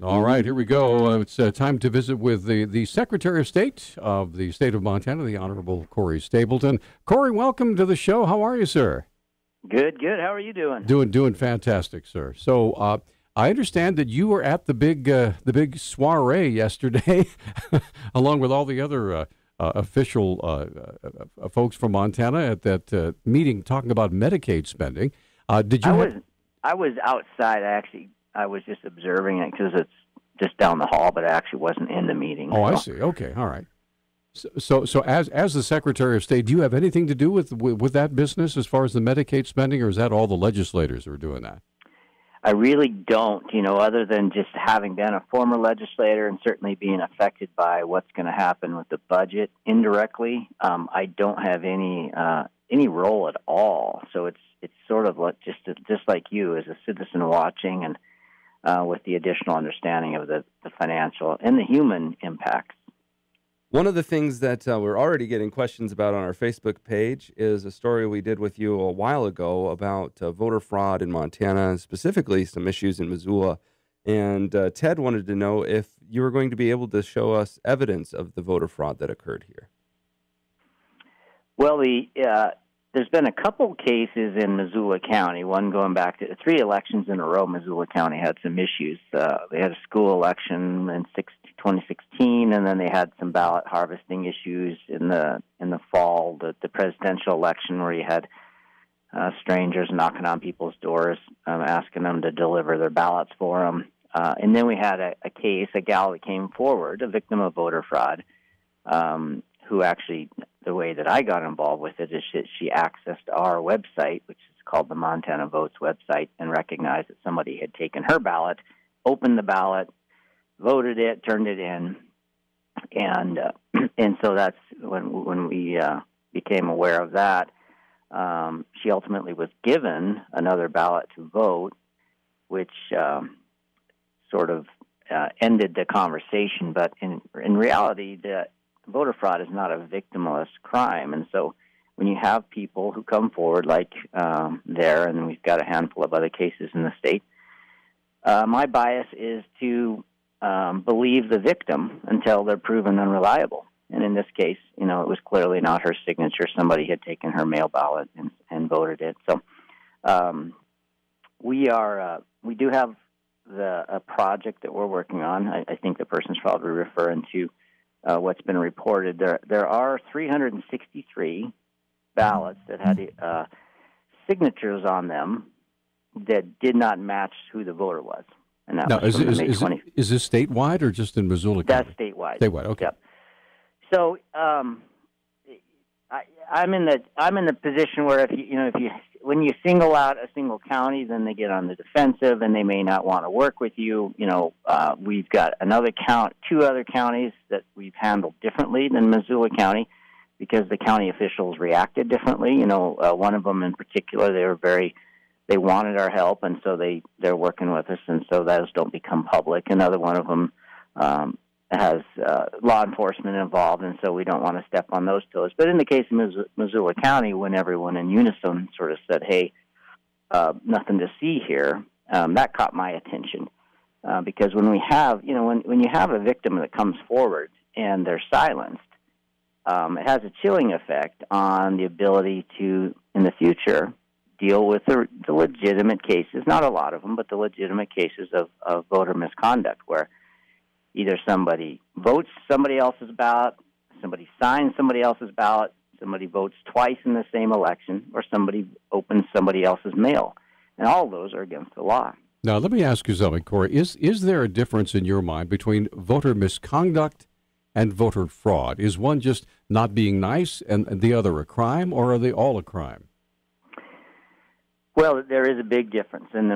All right, here we go. It's time to visit with the Secretary of State of the state of Montana, the Honorable Corey Stapleton. Corey, welcome to the show. How are you, sir? Good, good. How are you doing? Doing fantastic, sir. So I understand that you were at the big soiree yesterday, along with all the other official folks from Montana at that meeting talking about Medicaid spending. Did you? I was outside. I was just observing it because it's just down the hall, but I actually wasn't in the meeting. Oh, so. I see. Okay, all right. So as the Secretary of State, do you have anything to do with that business as far as the Medicaid spending, or is that all the legislators who are doing that? I really don't, other than just having been a former legislator and certainly being affected by what's going to happen with the budget indirectly. I don't have any role at all. So it's sort of like just like you as a citizen watching and with the additional understanding of the financial and the human impacts. One of the things that we're already getting questions about on our Facebook page is a story we did with you a while ago about voter fraud in Montana, and specifically some issues in Missoula. And Ted wanted to know if you were going to be able to show us evidence of the voter fraud that occurred here. Well, there's been a couple cases in Missoula County, one going back to 3 elections in a row. Missoula County had some issues. They had a school election in 2016, and then they had some ballot harvesting issues in the fall, the presidential election, where you had strangers knocking on people's doors, asking them to deliver their ballots for them. And then we had a case, a gal that came forward, a victim of voter fraud, who actually, the way that I got involved with it is she accessed our website, which is called the Montana Votes website, and recognized that somebody had taken her ballot, opened the ballot, voted it, turned it in, and so that's when we became aware of that. She ultimately was given another ballot to vote, which sort of ended the conversation. But in reality, the voter fraud is not a victimless crime, and so when you have people who come forward like there, and we've got a handful of other cases in the state, my bias is to believe the victim until they're proven unreliable. And in this case, it was clearly not her signature. Somebody had taken her mail ballot and voted it. So we do have a project that we're working on. I think the person's probably referring to what's been reported. There are 363 ballots that had signatures on them that did not match who the voter was. And that now, was is this statewide or just in Missoula County? That's statewide. Statewide, okay. Yep. So I'm in the position where when you single out a single county, then they get on the defensive and they may not want to work with you. We've got two other counties that we've handled differently than Missoula County because the county officials reacted differently. One of them in particular, they wanted our help, and so they're working with us, and so those don't become public. Another one of them has law enforcement involved, and so we don't want to step on those toes. But in the case of Missoula County, when everyone in unison sort of said, hey, nothing to see here, that caught my attention. Because when we have, when you have a victim that comes forward and they're silenced, it has a chilling effect on the ability to, in the future, deal with the legitimate cases, not a lot of them, but the legitimate cases of voter misconduct, where either somebody votes somebody else's ballot, somebody signs somebody else's ballot, somebody votes twice in the same election, or somebody opens somebody else's mail. And all of those are against the law. Now, let me ask you something, Corey. Is there a difference in your mind between voter misconduct and voter fraud? Is one just not being nice and the other a crime, or are they all a crime? Well, there is a big difference. And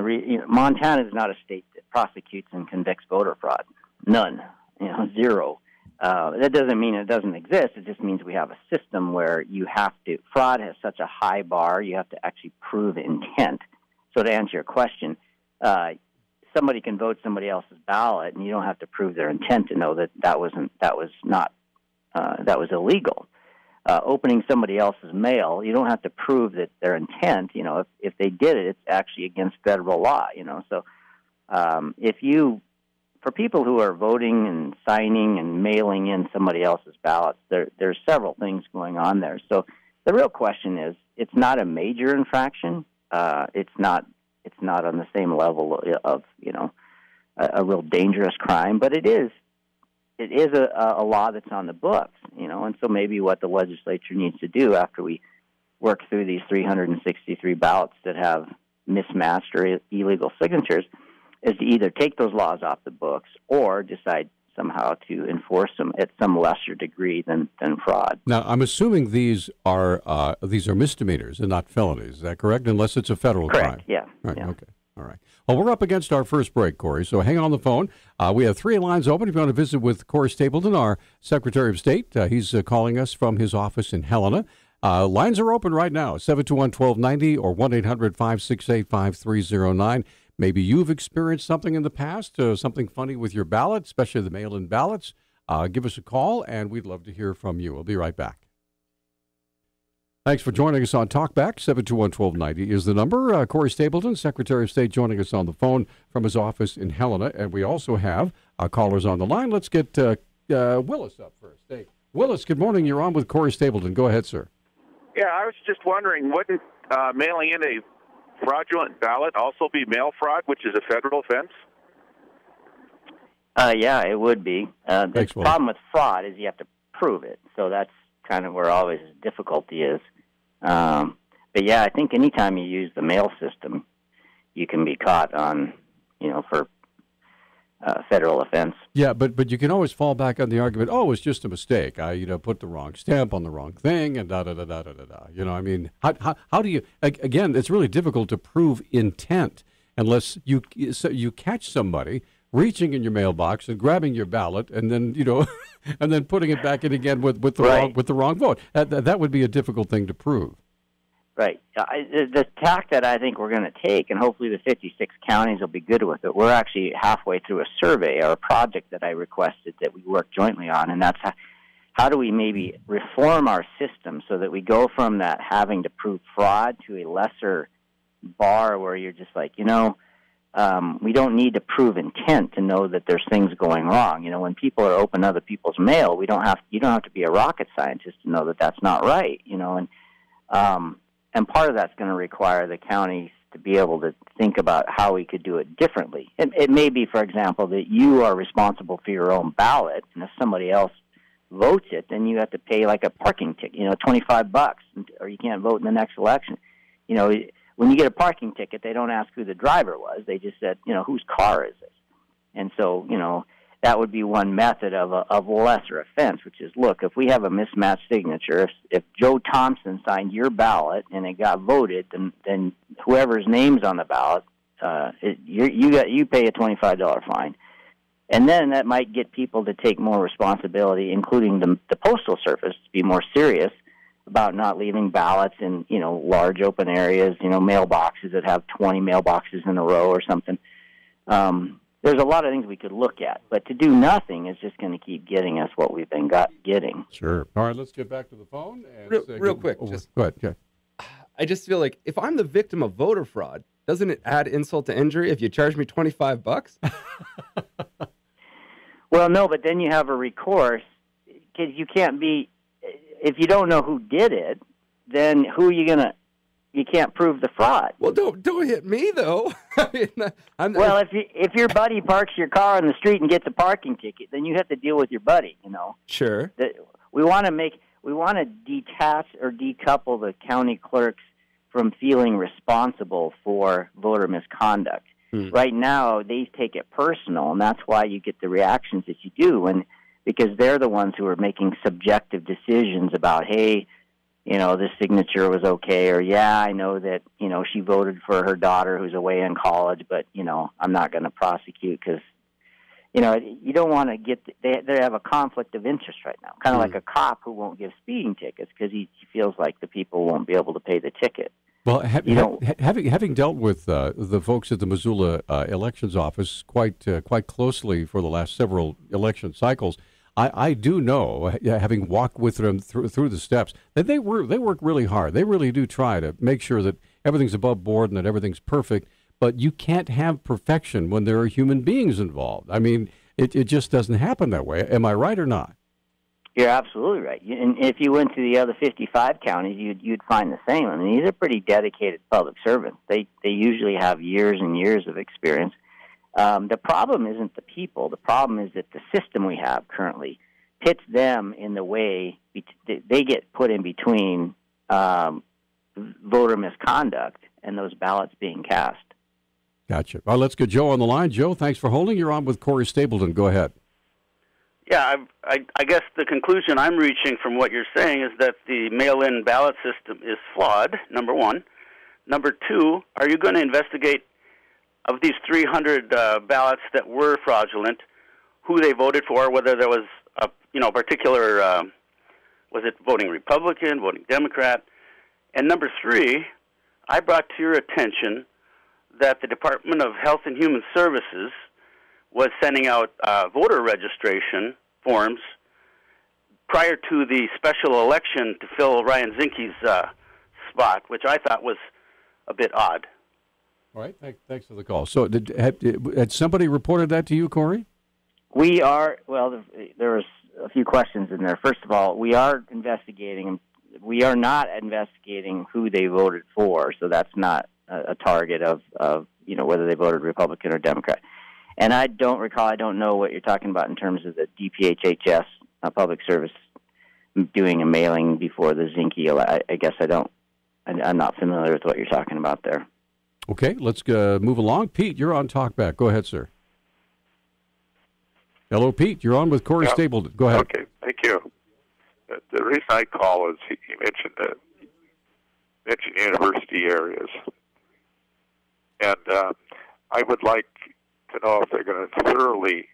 Montana is not a state that prosecutes and convicts voter fraud. None. Zero. That doesn't mean it doesn't exist. It just means we have a system where fraud has such a high bar, you have to actually prove intent. So to answer your question, somebody can vote somebody else's ballot, and you don't have to prove their intent to know that was illegal. Opening somebody else's mail, you don't have to prove that their intent. If they did it, it's actually against federal law. So if you for people who are voting and signing and mailing in somebody else's ballots, there's several things going on there. So the real question is, it's not a major infraction. It's not on the same level of a real dangerous crime, but it is a law that's on the books, and so maybe what the legislature needs to do after we work through these 363 ballots that have mismatched or illegal signatures is to either take those laws off the books or decide somehow to enforce them at some lesser degree than fraud. Now, I'm assuming these are misdemeanors and not felonies. Is that correct? Unless it's a federal crime. Yeah. Right. Yeah. Okay. All right. Well, we're up against our first break, Corey, so hang on the phone. We have 3 lines open if you want to visit with Corey Stapleton, our Secretary of State. He's calling us from his office in Helena. Lines are open right now, 721-1290 or 1-800-568-5309. Maybe you've experienced something in the past, something funny with your ballot, especially the mail-in ballots. Give us a call, and we'd love to hear from you. We'll be right back. Thanks for joining us on Talkback. 721-1290 is the number. Corey Stapleton, Secretary of State, joining us on the phone from his office in Helena. And we also have callers on the line. Let's get Willis up first. Hey, Willis, good morning. You're on with Corey Stapleton. Go ahead, sir. Yeah, I was just wondering, wouldn't mailing in a fraudulent ballot also be mail fraud, which is a federal offense? Yeah, it would be. The problem with fraud is you have to prove it. So that's kind of where always the difficulty is. But yeah, I think anytime you use the mail system, you can be caught on, for federal offense. Yeah, but you can always fall back on the argument, oh, it's just a mistake. I, put the wrong stamp on the wrong thing and da-da-da-da-da-da. I mean, how do you, again, it's really difficult to prove intent unless you catch somebody reaching in your mailbox and grabbing your ballot and then, and then putting it back in again with the wrong vote. That would be a difficult thing to prove. Right. The tack that I think we're going to take, and hopefully the 56 counties will be good with it, we're actually halfway through a survey or a project that I requested that we work jointly on, and that's how do we maybe reform our system so that we go from that having to prove fraud to a lesser bar where you're just like, we don't need to prove intent to know that there's things going wrong. When people are opening other people's mail, you don't have to be a rocket scientist to know that that's not right. And part of that's going to require the counties to be able to think about how we could do it differently. It may be, for example, that you are responsible for your own ballot, and if somebody else votes it, then you have to pay like a parking ticket, $25, or you can't vote in the next election. When you get a parking ticket, they don't ask who the driver was. They just said, whose car is this? And so, that would be one method of a lesser offense, which is, look, if we have a mismatched signature, if Joe Thompson signed your ballot and it got voted, then whoever's name's on the ballot, you pay a $25 fine. And then that might get people to take more responsibility, including the Postal Service, to be more serious about not leaving ballots in, large open areas, mailboxes that have 20 mailboxes in a row or something. There's a lot of things we could look at, but to do nothing is just going to keep getting us what we've been getting. Sure. All right, let's get back to the phone. And real quick. Go ahead. Yeah. I just feel like if I'm the victim of voter fraud, doesn't it add insult to injury if you charge me $25? Well, no, but then you have a recourse because you can't be. If you don't know who did it, then who are you going to? You can't prove the fraud. Well, don't hit me though. Well, if your buddy parks your car on the street and gets a parking ticket, then you have to deal with your buddy. Sure. We want to detach or decouple the county clerks from feeling responsible for voter misconduct. Right now, they take it personal, and that's why you get the reactions that you do, because they're the ones who are making subjective decisions about, hey, this signature was okay, or yeah, I know that, she voted for her daughter who's away in college, but, I'm not going to prosecute because, you don't want to they have a conflict of interest right now, kind of like a cop who won't give speeding tickets because he feels like the people won't be able to pay the ticket. Well, having dealt with the folks at the Missoula elections office quite closely for the last several election cycles, I do know, having walked with them through the steps, that they work really hard. They really do try to make sure that everything's above board and that everything's perfect. but you can't have perfection when there are human beings involved. I mean, it just doesn't happen that way. Am I right or not? You're absolutely right. And if you went to the other 55 counties, you'd find the same. I mean, these are pretty dedicated public servants. They usually have years and years of experience. The problem isn't the people. The problem is that the system we have currently pits them in the way. They get put in between voter misconduct and those ballots being cast. Gotcha. Well, let's get Joe on the line. Joe, thanks for holding. You're on with Corey Stapleton. Go ahead. Yeah, I guess the conclusion I'm reaching from what you're saying is that the mail-in ballot system is flawed, number one. Number two, are you going to investigate, of these 300 ballots that were fraudulent, who they voted for, whether there was a particular, was it voting Republican, voting Democrat? And number three, I brought to your attention that the Department of Health and Human Services was sending out voter registration forms prior to the special election to fill Ryan Zinke's spot, which I thought was a bit odd. All right, thanks for the call. So had somebody reported that to you, Corey? We are, well, there was a few questions in there. First of all, we are investigating. We are not investigating who they voted for, so that's not a target of whether they voted Republican or Democrat. And I don't recall, I don't know what you're talking about in terms of the DPHHS public service doing a mailing before the Zinke. I guess I'm not familiar with what you're talking about there. Okay, let's move along. Pete, you're on Talkback. Go ahead, sir. Hello, Pete. You're on with Corey Stapleton. Go ahead. Okay, thank you. The reason I call is he mentioned university areas. And I would like to know if they're going to thoroughly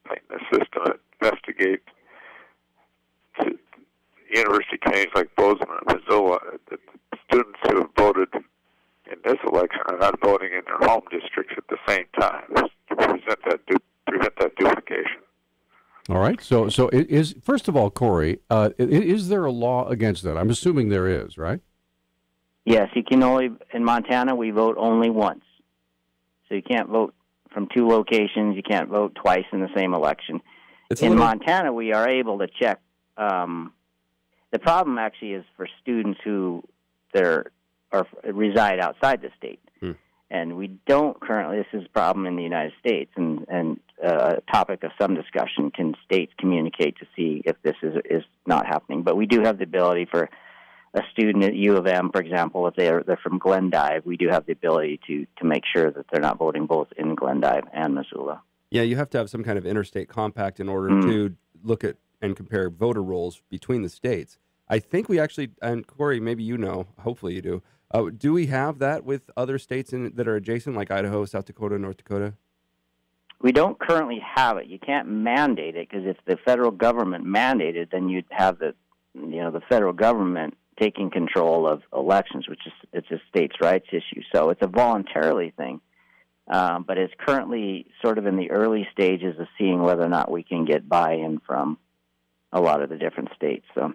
tighten the system and investigate university communities like Bozeman and Missoula. The students who have voted in this election are not voting in their home districts at the same time to prevent that duplication. All right. So first of all, Corey, is there a law against that? I'm assuming there is, right? Yes, you can only, in Montana, we vote only once. So you can't vote from two locations. You can't vote twice in the same election. In Montana, we are able to check. The problem actually is for students who reside outside the state. And we don't currently, this is a problem in the United States, and a topic of some discussion, can states communicate to see if this is not happening. But we do have the ability for a student at U of M, for example, if they're from Glendive, we do have the ability to make sure that they're not voting both in Glendive and Missoula. Yeah, you have to have some kind of interstate compact in order to look at and compare voter rolls between the states. I think we actually, and Corey, maybe you know, hopefully you do, do we have that with other states that are adjacent, like Idaho, South Dakota, North Dakota? We don't currently have it. You can't mandate it, because if the federal government mandated, then you'd have the federal government taking control of elections, which is it's a states' rights issue. So it's a voluntarily thing, but it's currently sort of in the early stages of seeing whether or not we can get buy-in from a lot of the different states. So,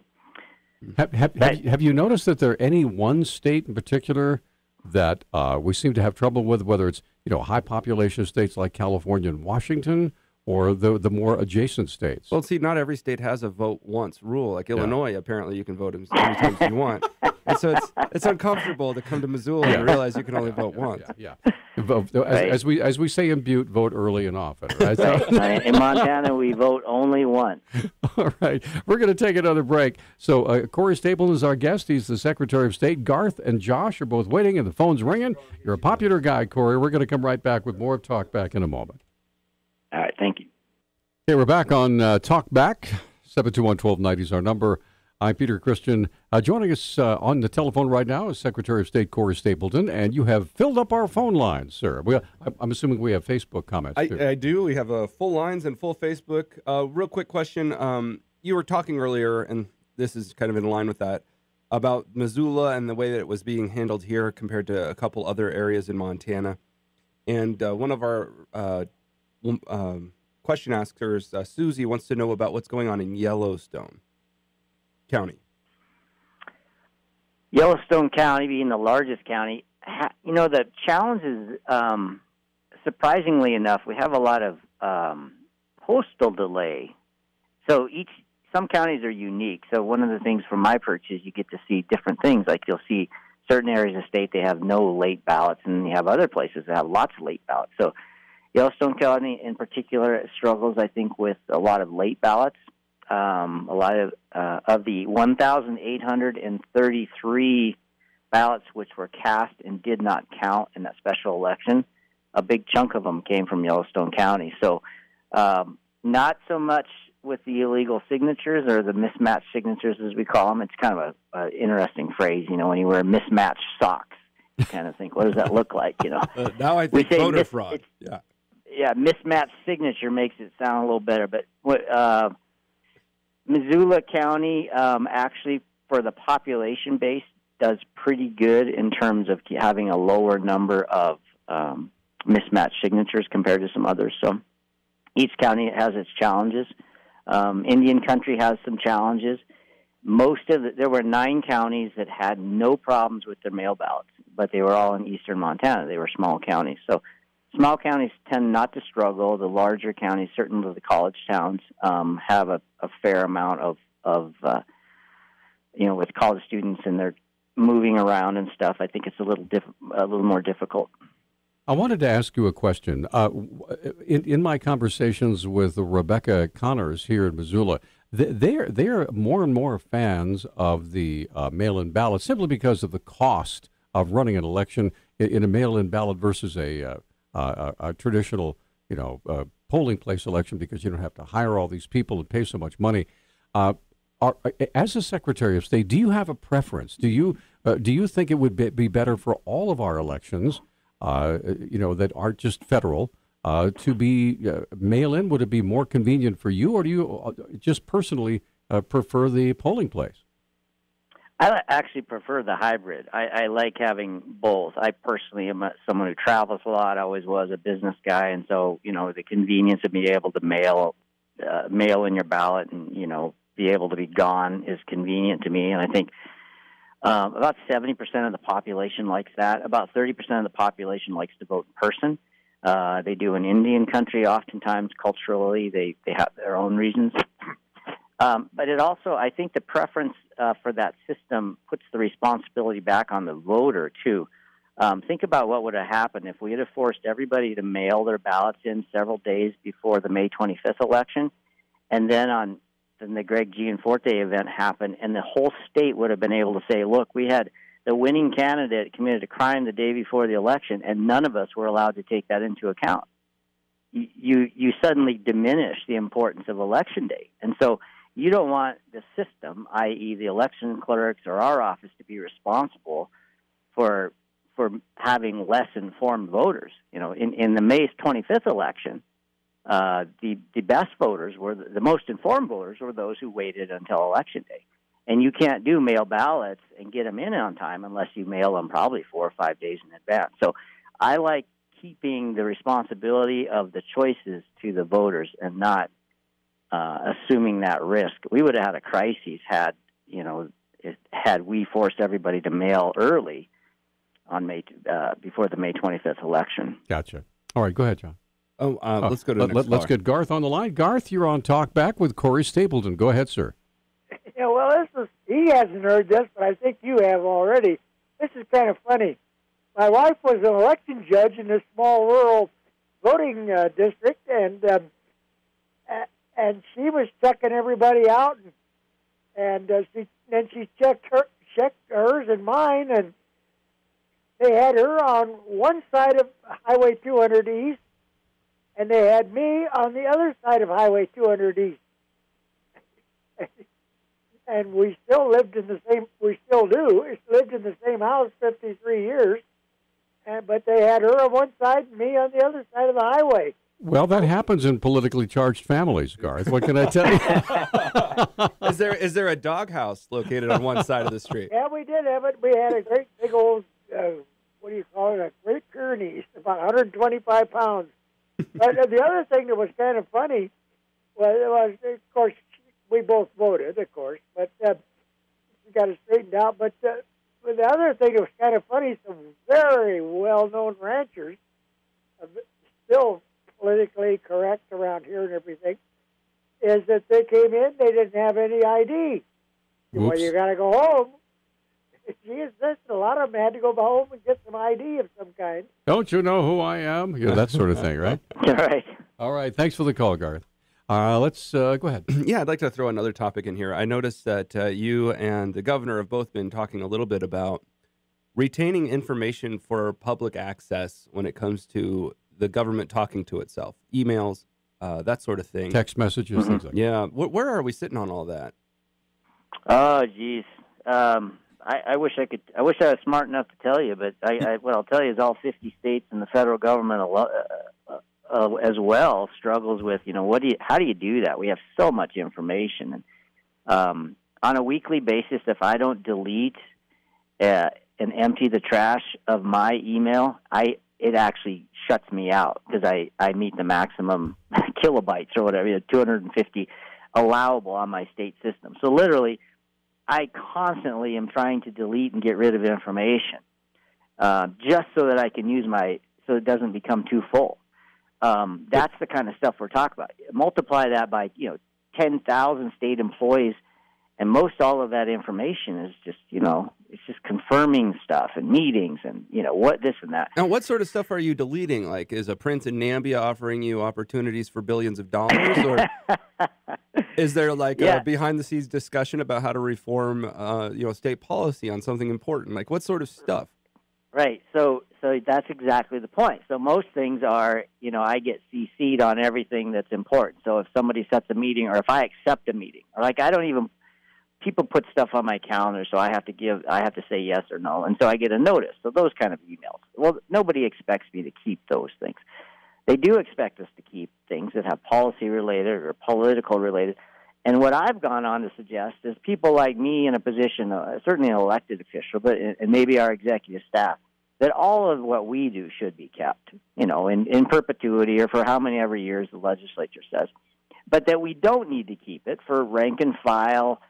have you noticed that there any one state in particular that we seem to have trouble with, whether it's high population states like California and Washington, or the more adjacent states? Well, see, not every state has a vote once rule. Like Illinois, apparently you can vote as many times as you want. And so it's uncomfortable to come to Missoula and realize you can only vote once. As we say in Butte, vote early and often. Right? Right. In Montana, we vote only once. All right. We're going to take another break. So Corey Stapleton is our guest. He's the Secretary of State. Garth and Josh are both waiting, and the phone's ringing. You're a popular guy, Corey. We're going to come right back with more Talk Back in a moment. All right, thank you. Okay, we're back on Talk Back. 721-1290 is our number. I'm Peter Christian. Joining us on the telephone right now is Secretary of State Corey Stapleton, and you have filled up our phone lines, sir. I'm assuming we have Facebook comments, too. I do. We have full lines and full Facebook. Real quick question. You were talking earlier, and this is kind of in line with that, about Missoula and the way that it was being handled here compared to a couple other areas in Montana. And one of our question askers, Susie, wants to know about what's going on in Yellowstone County. Yellowstone County, being the largest county, the challenge is, surprisingly enough, we have a lot of postal delay. So some counties are unique. So one of the things from my perch is you get to see different things. Like you'll see certain areas of state, they have no late ballots, and you have other places that have lots of late ballots. So Yellowstone County in particular struggles, I think, with a lot of late ballots. A lot of the 1,833 ballots which were cast and did not count in that special election, a big chunk of them came from Yellowstone County. So not so much with the illegal signatures or the mismatched signatures, as we call them. It's kind of an interesting phrase, when you wear mismatched socks. You kind of think, what does that look like, Now I think voter fraud. Yeah, mismatched signature makes it sound a little better. But Missoula County, actually, for the population base, does pretty good in terms of having a lower number of mismatched signatures compared to some others. So each county has its challenges. Indian Country has some challenges. There were 9 counties that had no problems with their mail ballots, but they were all in eastern Montana. They were small counties. So small counties tend not to struggle. The larger counties, certainly the college towns, have a fair amount of with college students and they're moving around and stuff. I think it's a little more difficult. I wanted to ask you a question. In my conversations with Rebecca Connors here in Missoula, they're more and more fans of the mail-in ballot simply because of the cost of running an election in a mail-in ballot versus a traditional, polling place election, because you don't have to hire all these people and pay so much money. As a Secretary of State, do you have a preference? Do you think it would be better for all of our elections, that aren't just federal, to be mail-in? Would it be more convenient for you, or do you just personally prefer the polling place? I actually prefer the hybrid. I like having both. I personally am someone who travels a lot. I always was a business guy, and so the convenience of being able to mail in your ballot and be able to be gone is convenient to me. And I think about 70% of the population likes that. About 30% of the population likes to vote in person. They do in Indian Country. Oftentimes, culturally, they have their own reasons. But it also, I think the preference for that system puts the responsibility back on the voter, too. Think about what would have happened if we had forced everybody to mail their ballots in several days before the May 25th election, and then the Greg Gianforte event happened, and the whole state would have been able to say, look, we had the winning candidate committed a crime the day before the election, and none of us were allowed to take that into account. You suddenly diminish the importance of Election Day. And so you don't want the system, i.e. the election clerks or our office, to be responsible for having less informed voters. In the May 25th election, the best voters were the most informed voters were those who waited until Election Day. And you can't do mail ballots and get them in on time unless you mail them probably 4 or 5 days in advance. So I like keeping the responsibility of the choices to the voters and not assuming that risk. We would have had a crisis had we forced everybody to mail early on before the May 25th election. Gotcha. All right, go ahead, John. Let's go to the next Let's get Garth on the line. Garth, you're on Talk Back with Corey Stapleton. Go ahead, sir. Yeah, well, he hasn't heard this, but I think you have already. This is kind of funny. My wife was an election judge in this small rural voting district, and she was checking everybody out, and she checked hers and mine, and they had her on one side of Highway 200 East, and they had me on the other side of Highway 200 East. And we still lived in the same, we still do, lived in the same house 53 years, but they had her on one side and me on the other side of the highway. Well, that happens in politically charged families, Garth. What can I tell you? Is there a doghouse located on one side of the street? Yeah, we did have it. We had a great big old, what do you call it, a Great Pyrenees, about 125 pounds. But the other thing that was kind of funny was, of course, we both voted, of course, but we got it straightened out. But the other thing that was kind of funny, some very well-known ranchers, still politically correct around here and everything, is that they came in, they didn't have any ID. Well, Oops. you got to go home. Geez, a lot of them had to go home and get some ID of some kind. Don't you know who I am? You know, that sort of thing, right? Right. All right. Thanks for the call, Garth. Let's go ahead. Yeah, I'd like to throw another topic in here. I noticed that you and the governor have both been talking a little bit about retaining information for public access when it comes to the government talking to itself, emails, that sort of thing. Text messages, things like that. Yeah. Where are we sitting on all that? Oh, geez. I wish I could. I wish I was smart enough to tell you, but what I'll tell you is all 50 states and the federal government as well struggles with. How do you do that? We have so much information, and on a weekly basis, if I don't delete and empty the trash of my email, it actually shuts me out because I meet the maximum kilobytes or whatever, 250 allowable on my state system. So literally, I constantly am trying to delete and get rid of information just so that I can use so it doesn't become too full. That's the kind of stuff we're talking about. Multiply that by 10,000 state employees, and most all of that information is just it's just confirming stuff and meetings and what this and that. Now, what sort of stuff are you deleting? Like, is a prince in Nambia offering you opportunities for billions of dollars, or is there like a behind-the-scenes discussion about how to reform, state policy on something important? Like, what sort of stuff? Right. So that's exactly the point. So most things are, I get CC'd on everything that's important. So if somebody sets a meeting, or if I accept a meeting, or like people put stuff on my calendar, so I have to say yes or no, and so I get a notice. So those kind of emails. Well, nobody expects me to keep those things. They do expect us to keep things that have policy related or political related. And what I've gone on to suggest is people like me in a position, certainly an elected official, but and maybe our executive staff, that all of what we do should be kept, in perpetuity or for how many ever years the legislature says, but that we don't need to keep it for rank and file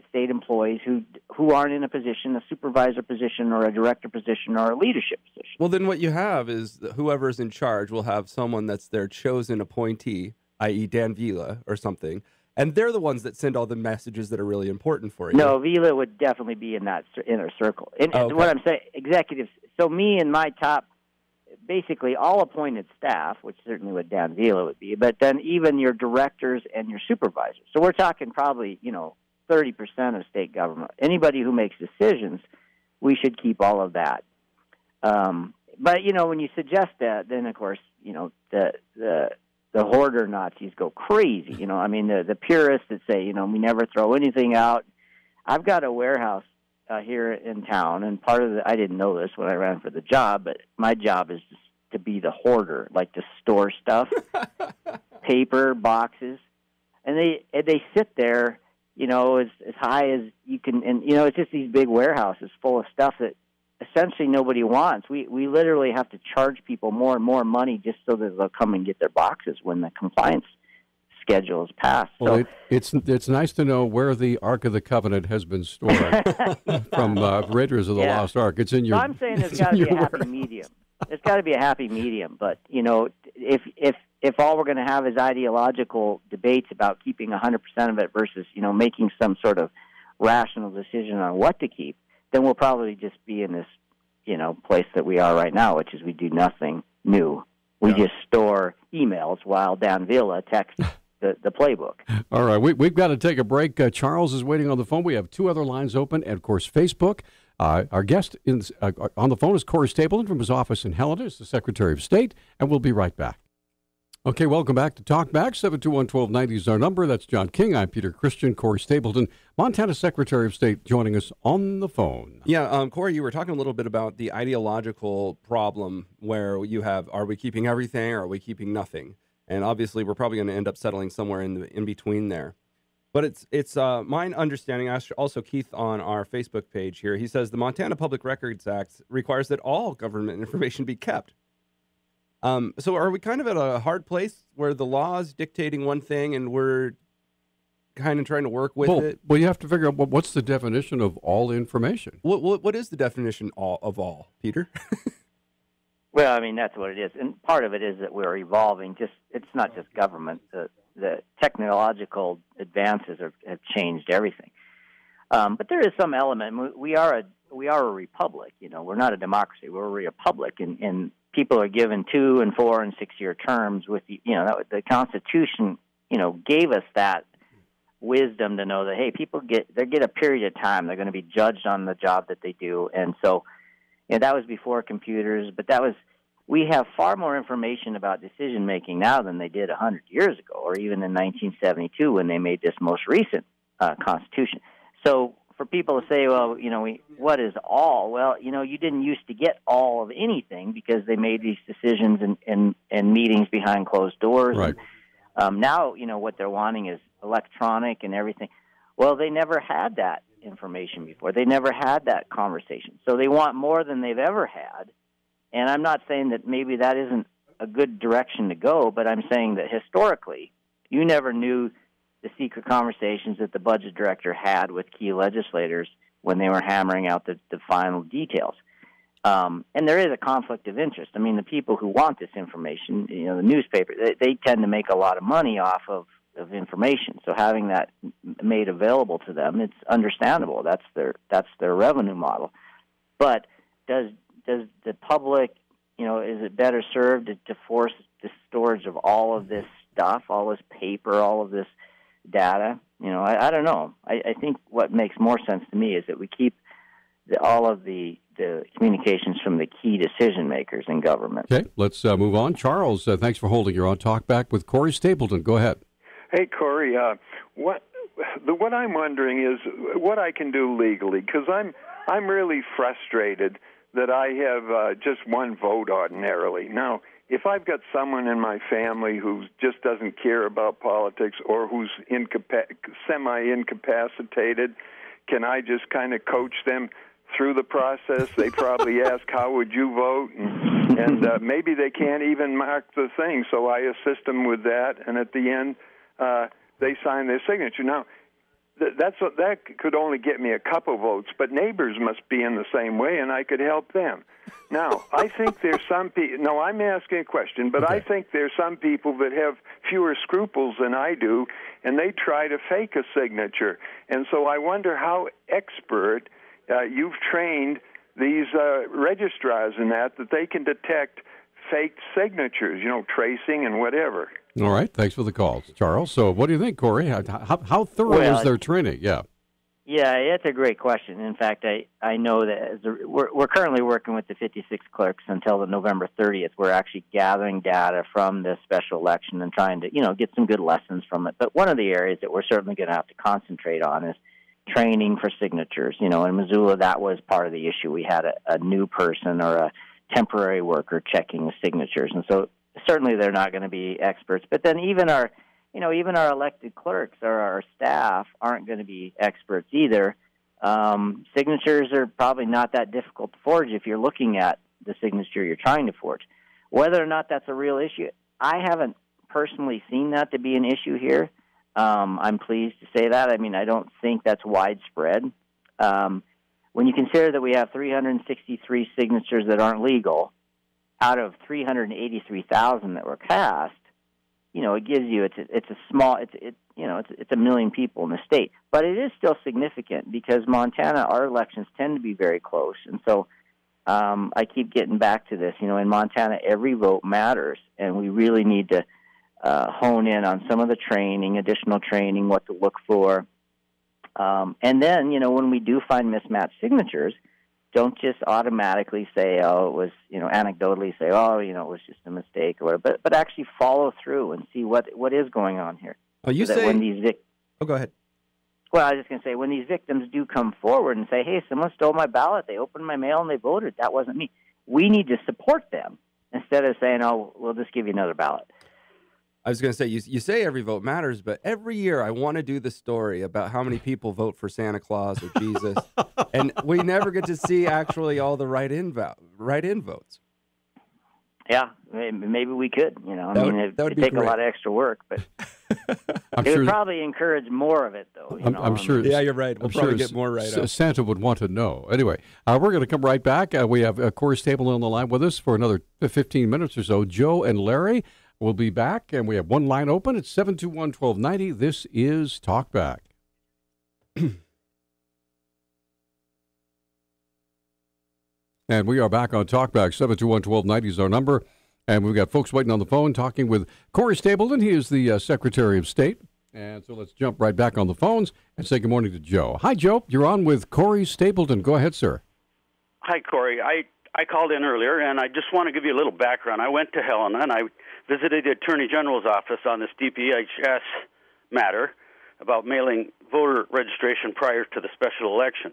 state employees who aren't in a position, a supervisor position or a director position or a leadership position. Well, then what you have is whoever's in charge will have someone that's their chosen appointee, i.e. Dan Vila or something, and they're the ones that send all the messages that are really important for you. No, Vila would definitely be in that inner circle. And what I'm saying, executives, so me and my top, basically all appointed staff, which certainly what Dan Vila would be, but then even your directors and your supervisors. So we're talking probably, 30% of state government. Anybody who makes decisions, we should keep all of that. But when you suggest that, then of course, the hoarder Nazis go crazy. The purists that say, we never throw anything out. I've got a warehouse here in town, and I didn't know this when I ran for the job, but my job is just to be the hoarder, like to store stuff, paper, boxes, and they sit there, as high as you can, and it's just these big warehouses full of stuff that essentially nobody wants. We literally have to charge people more and more money just so that they'll come and get their boxes when the compliance schedule is passed. Well, it's nice to know where the Ark of the Covenant has been stored from Raiders of the Lost Ark. It's in your. So I'm saying there's got to be a happy medium. There's got to be a happy medium, but if all we're going to have is ideological debates about keeping 100% of it versus making some sort of rational decision on what to keep, then we'll probably just be in this place that we are right now, which is we do nothing new. We just store emails while Dan Vila texts the playbook. All right, we've got to take a break. Charles is waiting on the phone. We have two other lines open, and of course Facebook. Our guest on the phone is Corey Stapleton from his office in Helena, is the Secretary of State, and we'll be right back. Okay, welcome back to Talk Back. 721-1290 is our number. That's John King. I'm Peter Christian. Corey Stapleton, Montana Secretary of State, joining us on the phone. Yeah, Corey, you were talking a little bit about the ideological problem where you have, are we keeping everything or are we keeping nothing? And obviously, we're probably going to end up settling somewhere in between there. But it's my understanding, also Keith on our Facebook page here, he says the Montana Public Records Act requires that all government information be kept. So are we kind of at a hard place where the law is dictating one thing and we're kind of trying to work with it? Well, you have to figure out what's the definition of all information. What is the definition of all, Peter? Well, I mean, that's what it is. And part of it is that we're evolving. It's not just government. The technological advances have changed everything. But there is some element. We are a republic. We're not a democracy. We're a republic, and people are given 2 and 4 and 6 year terms. With the Constitution, gave us that wisdom to know that people get a period of time. They're going to be judged on the job that they do, and so that was before computers. But we have far more information about decision making now than they did 100 years ago, or even in 1972 when they made this most recent Constitution. So for people to say, well, what is all? Well, you didn't used to get all of anything because they made these decisions in meetings behind closed doors. Right. And, now, what they're wanting is electronic and everything. Well, they never had that information before. They never had that conversation. So they want more than they've ever had. And I'm not saying that maybe that isn't a good direction to go, but I'm saying that historically, you never knew the secret conversations that the budget director had with key legislators when they were hammering out the final details. And there is a conflict of interest. I mean, the people who want this information, the newspaper, they tend to make a lot of money off of information. So having that made available to them, it's understandable. That's their revenue model. But does the public, is it better served to force the storage of all of this stuff, all this paper, all of this data? I don't know. I think what makes more sense to me is that we keep all of the communications from the key decision makers in government. Okay, let's move on. Charles, thanks for holding your own. Talk back with Corey Stapleton. Go ahead. Hey, Corey, what I'm wondering is what I can do legally, because I'm really frustrated that I have just one vote ordinarily. Now, if I've got someone in my family who just doesn't care about politics or who's semi-incapacitated, can I just kind of coach them through the process? They probably ask, how would you vote? And maybe they can't even mark the thing, so I assist them with that, and at the end, they sign their signature. Now, that could only get me a couple votes, but neighbors must be in the same way, and I could help them. Now, I think there's some people. No, I'm asking a question, but okay. I think there's some people that have fewer scruples than I do, and they try to fake a signature. And so I wonder how expert you've trained these registrars in that they can detect fake signatures, tracing and whatever. All right. Thanks for the call, Charles. So what do you think, Corey? How thorough is their training? Yeah. Yeah, it's a great question. In fact, I know that we're currently working with the 56 clerks until the November 30th. We're actually gathering data from the special election and trying to, get some good lessons from it. But one of the areas that we're certainly going to have to concentrate on is training for signatures. In Missoula, that was part of the issue. We had a new person or a temporary worker checking the signatures. And so certainly they're not going to be experts. But then even our elected clerks or our staff aren't going to be experts either. Signatures are probably not that difficult to forge if you're looking at the signature you're trying to forge. Whether or not that's a real issue, I haven't personally seen that to be an issue here. I'm pleased to say that. I mean, I don't think that's widespread. When you consider that we have 363 signatures that aren't legal out of 383,000 that were cast, it gives you it's a million people in the state, but it is still significant because Montana, our elections tend to be very close, and so I keep getting back to this. In Montana, every vote matters, and we really need to hone in on some of the training, additional training, what to look for. And then, when we do find mismatched signatures, don't just automatically say, oh, it was, anecdotally say, oh, it was just a mistake or whatever, but actually follow through and see what is going on here. Oh, you so say... when these go ahead. Well, I was just going to say, when these victims do come forward and say, hey, someone stole my ballot, they opened my mail and they voted, that wasn't me, we need to support them instead of saying, oh, we'll just give you another ballot. I was going to say, you say every vote matters, but every year I want to do the story about how many people vote for Santa Claus or Jesus, and we never get to see actually all the write-in votes. Yeah, maybe we could. It'd take a lot of extra work, but I'm It sure would probably encourage more of it, though. I'm sure. Yeah, you're right. We'll I'm probably sure get more right up. Santa would want to know. Anyway, we're going to come right back. We have Corey Stapleton on the line with us for another 15 minutes or so. Joe and Larry will be back, and we have one line open. It's 721-1290. This is Talkback. And we are back on Talkback. 721-1290 is our number. And we've got folks waiting on the phone talking with Corey Stapleton. He is the Secretary of State. And so let's jump right back on the phones and say good morning to Joe. Hi, Joe. You're on with Corey Stapleton. Go ahead, sir. Hi, Corey. I called in earlier, and I just want to give you a little background. I went to Helena, and I visited the Attorney General's office on this DPHS matter about mailing voter registration prior to the special election.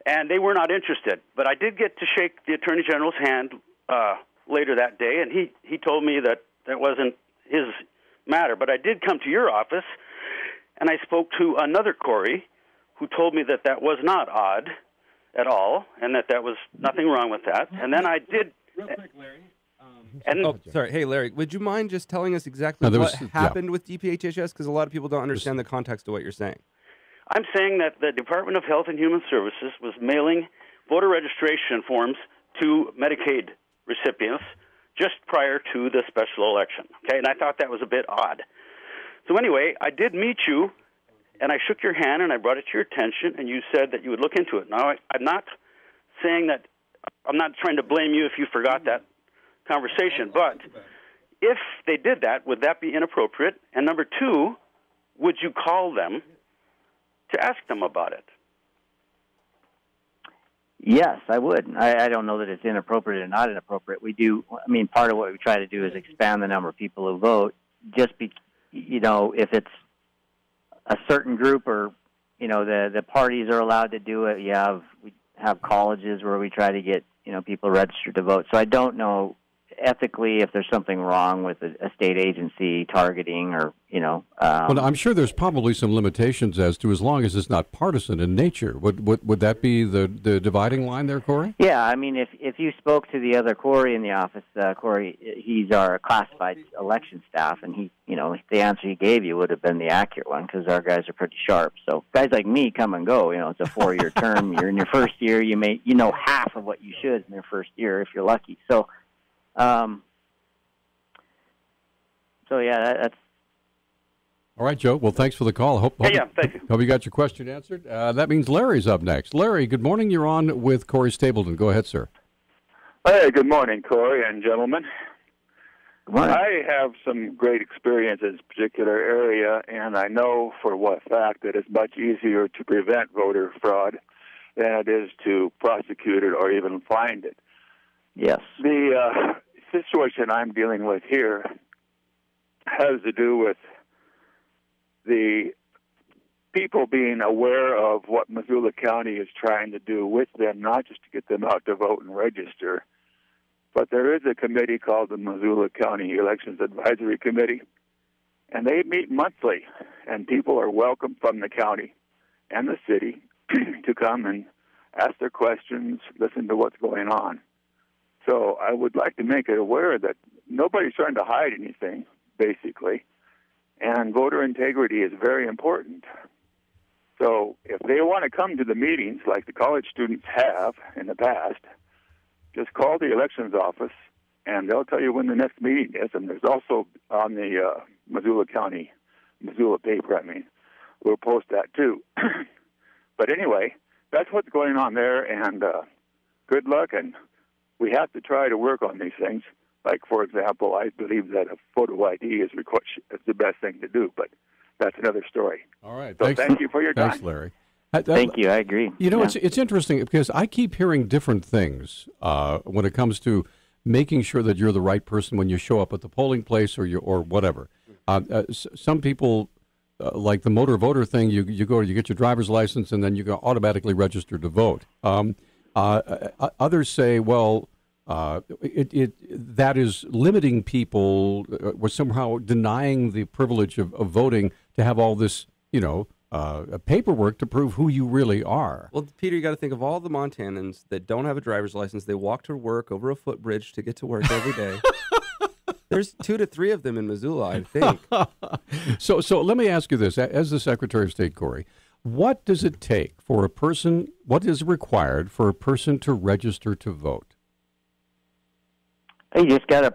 And they were not interested. But I did get to shake the Attorney General's hand later that day, and he told me that that wasn't his matter. But I did come to your office, and I spoke to another Corey who told me that that was not odd at all, and that was nothing wrong with that. And then I did... Real quick, Larry. And sorry. Hey, Larry, would you mind just telling us exactly what happened with DPHS? Because a lot of people don't understand the context of what you're saying. I'm saying that the Department of Health and Human Services was mailing voter registration forms to Medicaid recipients just prior to the special election. Okay, and I thought that was a bit odd. So anyway, I did meet you, and I shook your hand, and I brought it to your attention, and you said that you would look into it. Now, I'm not saying that, I'm not trying to blame you if you forgot that conversation, but if they did that, would that be inappropriate? And number two, would you call them to ask them about it? Yes, I would. I don't know that it's inappropriate or not inappropriate. We do. I mean, part of what we try to do is expand the number of people who vote. Just if it's a certain group, or the parties are allowed to do it. We have colleges where we try to get people registered to vote. So I don't know ethically if there's something wrong with a state agency targeting or well, I'm sure there's probably some limitations as long as it's not partisan in nature. Would that be the dividing line there, Corey? Yeah, I mean, if you spoke to the other Corey in the office, Corey, he's our classified election staff, and the answer he gave you would have been the accurate one because our guys are pretty sharp. So guys like me come and go. It's a 4-year term. You're in your first year. You may half of what you should in your first year if you're lucky. So. That's all right, Joe. Well, thanks for the call. Thank you. Hope you got your question answered. That means Larry's up next. Larry, good morning. You're on with Corey Stapleton. Go ahead, sir. Hey, good morning, Corey and gentlemen. Good morning. I have some great experience in this particular area, and I know for what fact that it's much easier to prevent voter fraud than it is to prosecute it or even find it. Yes. The situation I'm dealing with here has to do with the people being aware of what Missoula County is trying to do with them, not just to get them out to vote and register, but there is a committee called the Missoula County Elections Advisory Committee, and they meet monthly, and people are welcome from the county and the city to come and ask their questions, listen to what's going on. So I would like to make it aware that nobody's trying to hide anything, basically, and voter integrity is very important. So if they want to come to the meetings like the college students have in the past, just call the elections office, and they'll tell you when the next meeting is. And there's also on the Missoula paper, we'll post that too. But anyway, that's what's going on there, and good luck, and we have to try to work on these things. Like, for example, I believe that a photo ID is the best thing to do, but that's another story. All right. So thank you for your time. Thanks, Larry. Thank you. I agree. It's interesting because I keep hearing different things when it comes to making sure that you're the right person when you show up at the polling place or whatever. Some people, like the motor voter thing, you get your driver's license and then you go automatically register to vote. Others say, well, that is limiting people, or somehow denying the privilege of voting to have all this, paperwork to prove who you really are. Well, Peter, you got to think of all the Montanans that don't have a driver's license. They walk to work over a footbridge to get to work every day. There's 2 to 3 of them in Missoula, I think. So let me ask you this. As the Secretary of State, Corey, what does it take for a person, what is required for a person to register to vote? You just got to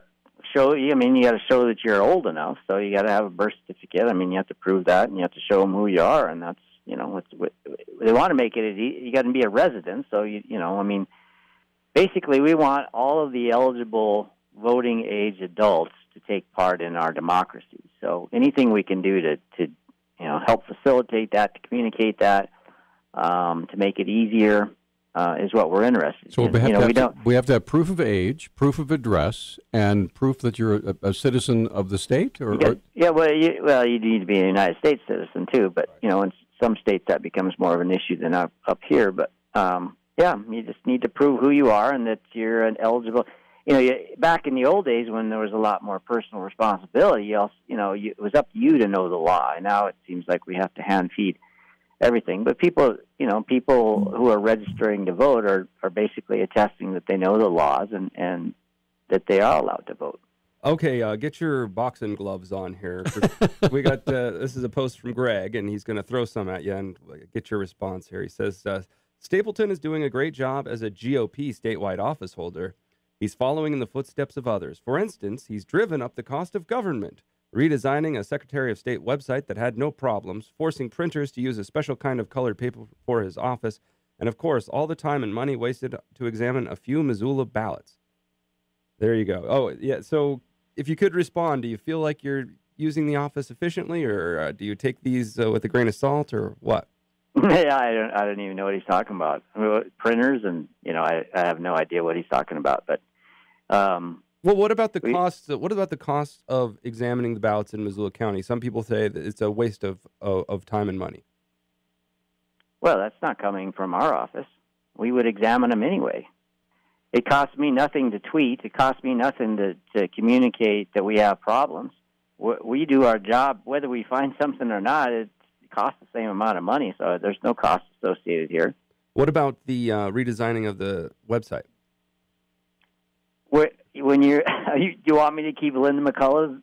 show, you got to show that you're old enough, so you got to have a birth certificate. You have to prove that, and you have to show them who you are, and that's, they want to make it, you got to be a resident, so, basically we want all of the eligible voting age adults to take part in our democracy. So anything we can do to help facilitate that, to communicate that, to make it easier, is what we're interested in. So we have to have proof of age, proof of address, and proof that you're a citizen of the state? You need to be a United States citizen too, but, in some states that becomes more of an issue than up here. But, you just need to prove who you are and that you're an eligible. Back in the old days when there was a lot more personal responsibility, it was up to you to know the law. And now it seems like we have to hand feed everything. But people who are registering to vote are basically attesting that they know the laws and that they are allowed to vote. Okay, get your boxing gloves on here. We got this is a post from Greg, and he's going to throw some at you and get your response here. He says, Stapleton is doing a great job as a GOP statewide office holder. He's following in the footsteps of others. For instance, he's driven up the cost of government, redesigning a Secretary of State website that had no problems, forcing printers to use a special kind of colored paper for his office, and of course, all the time and money wasted to examine a few Missoula ballots. There you go. Oh, yeah, so if you could respond, do you feel like you're using the office efficiently, or do you take these with a grain of salt, or what? Yeah, I don't even know what he's talking about. Printers, and I have no idea what he's talking about. But well, what about the cost? What about the cost of examining the ballots in Missoula County? Some people say that it's a waste of time and money. Well, that's not coming from our office. We would examine them anyway. It costs me nothing to tweet. It costs me nothing to communicate that we have problems. We do our job, whether we find something or not. It costs the same amount of money, so there's no cost associated here. What about the redesigning of the website? When you want me to keep Linda McCullough's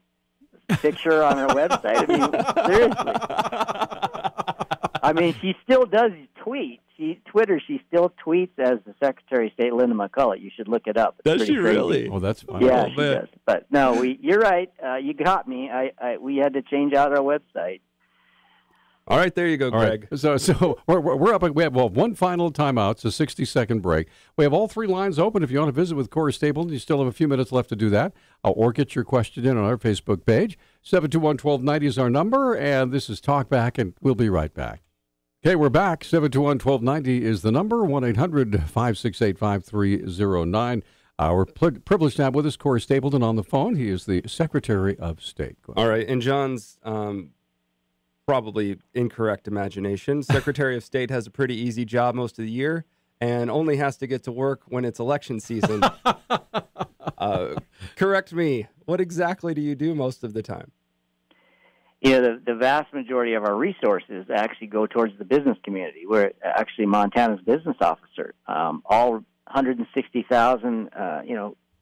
picture on her website? Seriously. She still does tweet. She still tweets as the Secretary of State, Linda McCullough. You should look it up. Does she really? Oh, that's fine. Yeah, she does. But no, you're right. You got me. We had to change out our website. All right, there you go, Greg. Right. So we're up. We have one final timeout. It's a 60-second break. We have all 3 lines open. If you want to visit with Corey Stapleton, you still have a few minutes left to do that, or get your question in on our Facebook page. 721-1290 is our number, and this is Talkback, and we'll be right back. Okay, we're back. 721-1290 is the number. 1-800-568-5309. We're privileged to have with us Corey Stapleton on the phone. He is the Secretary of State. All right, and John's probably incorrect imagination. Secretary of State has a pretty easy job most of the year and only has to get to work when it's election season. Correct me. What exactly do you do most of the time? The vast majority of our resources actually go towards the business community. We're actually Montana's business officer. All 160,000,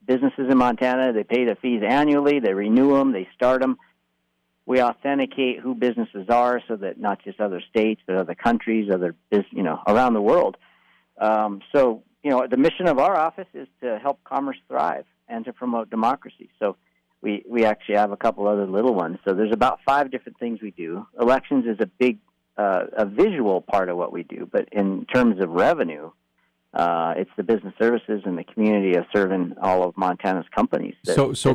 businesses in Montana, they pay their fees annually. They renew them. They start them. We authenticate who businesses are so that not just other states, but other countries, around the world. The mission of our office is to help commerce thrive and to promote democracy. So we actually have a couple other little ones. So there's about 5 different things we do. Elections is a big, a visual part of what we do. But in terms of revenue, it's the business services and the community of serving all of Montana's companies.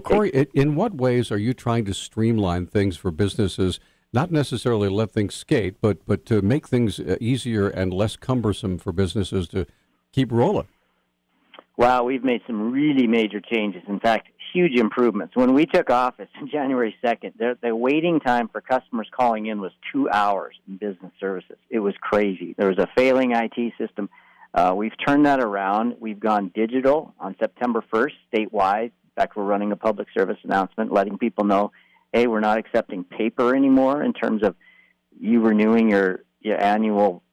Corey, in what ways are you trying to streamline things for businesses, not necessarily let things skate, but to make things easier and less cumbersome for businesses to keep rolling? Wow, we've made some really major changes. In fact, huge improvements. When we took office on January 2nd, the waiting time for customers calling in was 2 hours in business services. It was crazy. There was a failing IT system. We've turned that around. We've gone digital on September 1st, statewide. In fact, we're running a public service announcement letting people know, hey, we're not accepting paper anymore in terms of you renewing your annual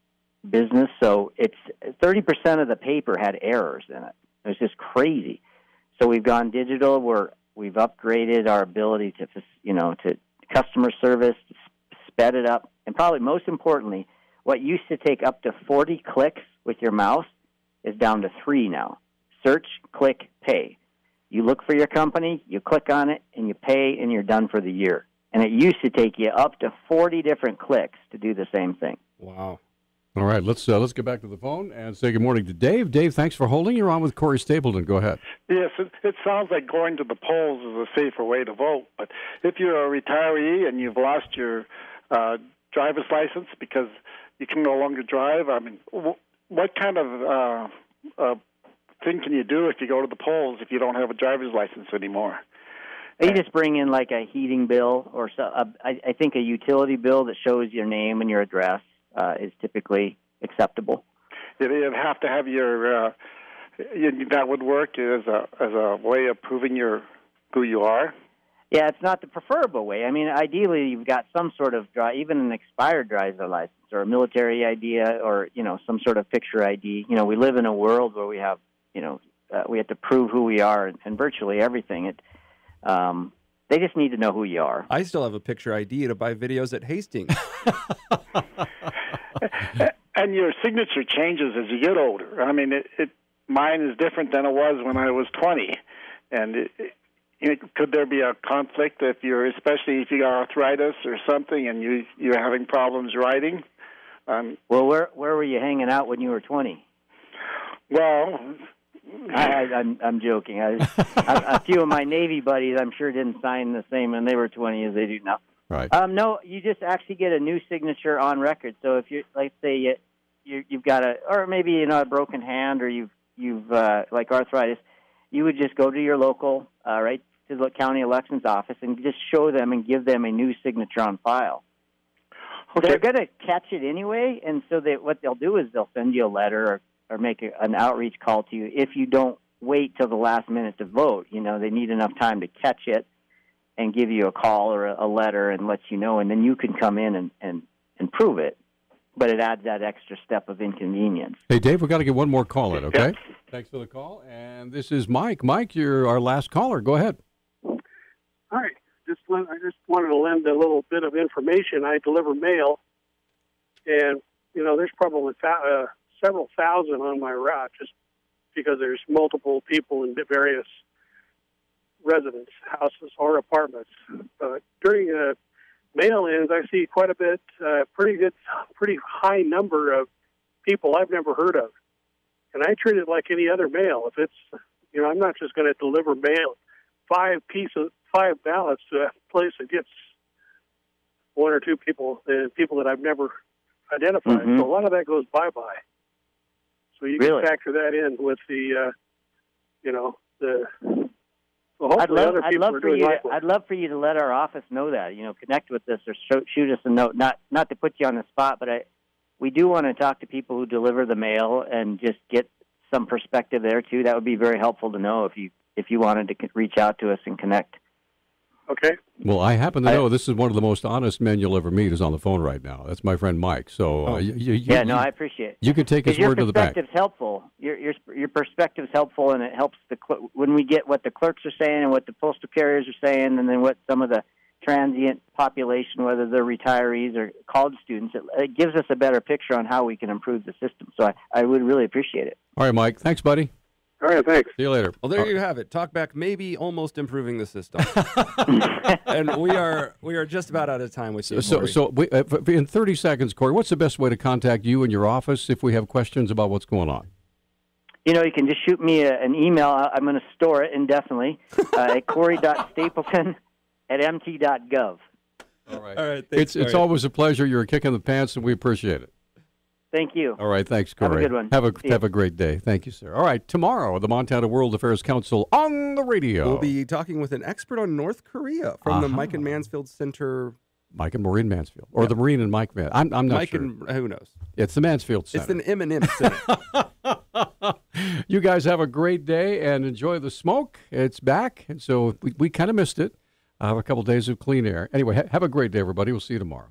business. So it's 30% of the paper had errors in it. It was just crazy. So we've gone digital. We're We've upgraded our ability to customer service, sped it up, and probably most importantly, what used to take up to 40 clicks with your mouse is down to 3 now. Search, click, pay. You look for your company, you click on it, and you pay, and you're done for the year. And it used to take you up to 40 different clicks to do the same thing. Wow. All right, let's get back to the phone and say good morning to Dave. Dave, thanks for holding. You're on with Corey Stapleton. Go ahead. Yes, it sounds like going to the polls is a safer way to vote. But if you're a retiree and you've lost your driver's license because you can no longer drive, I mean, what kind of thing can you do if you go to the polls if you don't have a driver's license anymore? You just bring in like a heating bill or I think a utility bill that shows your name and your address is typically acceptable. You'd have to have your that would work as a way of proving who you are. Yeah, it's not the preferable way. I mean, ideally, you've got some sort of even an expired driver's license or a military ID or some sort of picture ID. We live in a world where we have we have to prove who we are and virtually everything. They just need to know who you are. I still have a picture ID to buy videos at Hastings. And your signature changes as you get older. I mean, mine is different than it was when I was 20. And could there be a conflict especially if you got arthritis or something and you're having problems writing? Well, where were you hanging out when you were 20? Well, I'm joking. A few of my Navy buddies, I'm sure, didn't sign the same when they were 20 as they do now. Right. No, you just actually get a new signature on record. So if you, like, say you've got or maybe a broken hand or you've like arthritis, you would just go to your local right to the county elections office and just show them and give them a new signature on file. Okay. They're going to catch it anyway, and so what they'll do is they'll send you a letter or make an outreach call to you if you don't wait till the last minute to vote. They need enough time to catch it and give you a call or a letter and let you know, and then you can come in and prove it. But it adds that extra step of inconvenience. Hey, Dave, we've got to get one more call in, okay? Yep. Thanks for the call. And this is Mike. Mike, you're our last caller. Go ahead. Hi. I just wanted to lend a little bit of information. I deliver mail, and, there's probably several thousand on my route just because there's multiple people in various residence houses or apartments. During mail-ins, I see quite a bit, pretty high number of people I've never heard of. And I treat it like any other mail. If it's, I'm not just going to deliver mail, 5 ballots to a place that gets 1 or 2 people that I've never identified. Mm-hmm. So a lot of that goes bye-bye. So you can factor that in with the, well, I'd love for you to let our office know that. Connect with us or shoot us a note. Not to put you on the spot, but we do want to talk to people who deliver the mail and just get some perspective there too. That would be very helpful to know if you wanted to reach out to us and connect. Okay. Well, I happen to know this is one of the most honest men you'll ever meet is on the phone right now. That's my friend Mike. So I appreciate it. You can take his word to the bank. Your perspective's helpful. Your perspective's helpful, and it helps when we get what the clerks are saying and what the postal carriers are saying, and then what some of the transient population, whether they're retirees or college students, it gives us a better picture on how we can improve the system. So I would really appreciate it. All right, Mike. Thanks, buddy. All right, thanks. See you later. Well, there you have it. Talkback maybe almost improving the system. And we are just about out of time with you, So in 30 seconds, Corey, what's the best way to contact you in your office if we have questions about what's going on? You can just shoot me an email. I'm going to store it indefinitely at corey.stapleton@mt.gov. All right. Thanks, it's always a pleasure. You're a kick in the pants, and we appreciate it. Thank you. All right, thanks, Corey. Have a good one. Have a great day. Thank you, sir. All right, tomorrow, the Montana World Affairs Council on the radio. We'll be talking with an expert on North Korea from the Mike and Mansfield Center. Mike and Maureen Mansfield. Or the Marine and Mike Mansfield. I'm not Mike sure. And who knows? It's the Mansfield Center. It's an M&M Center. You guys have a great day and enjoy the smoke. It's back, and so we kind of missed it. A couple days of clean air. Anyway, have a great day, everybody. We'll see you tomorrow.